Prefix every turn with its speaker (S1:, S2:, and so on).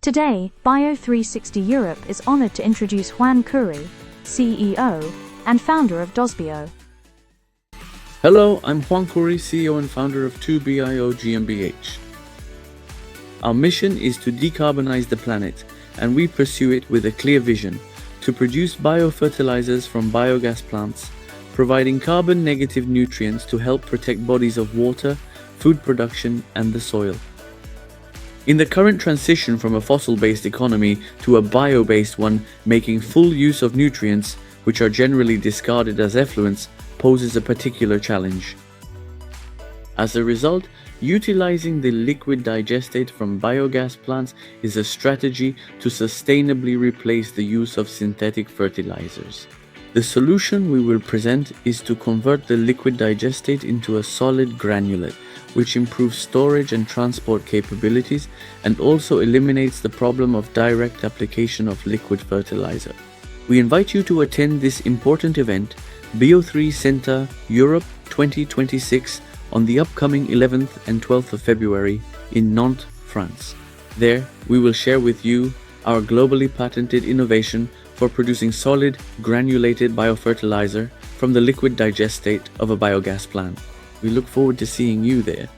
S1: Today, Bio360 Europe is honored to introduce Juan Khouri, CEO and founder of Dosbio.
S2: Hello, I'm Juan Khouri, CEO and founder of Dobio GmbH. Our mission is to decarbonize the planet, and we pursue it with a clear vision to produce biofertilizers from biogas plants, providing carbon-negative nutrients to help protect bodies of water, food production, and the soil. In the current transition from a fossil-based economy to a bio-based one, making full use of nutrients, which are generally discarded as effluents, poses a particular challenge. As a result, utilizing the liquid digestate from biogas plants is a strategy to sustainably replace the use of synthetic fertilizers. The solution we will present is to convert the liquid digestate into a solid granulate, which improves storage and transport capabilities and also eliminates the problem of direct application of liquid fertilizer. We invite you to attend this important event, Bio360 Europe 2026, on the upcoming 11th and 12th of February in Nantes, France. There, we will share with you our globally patented innovation for producing solid, granulated biofertilizer from the liquid digestate of a biogas plant. We look forward to seeing you there.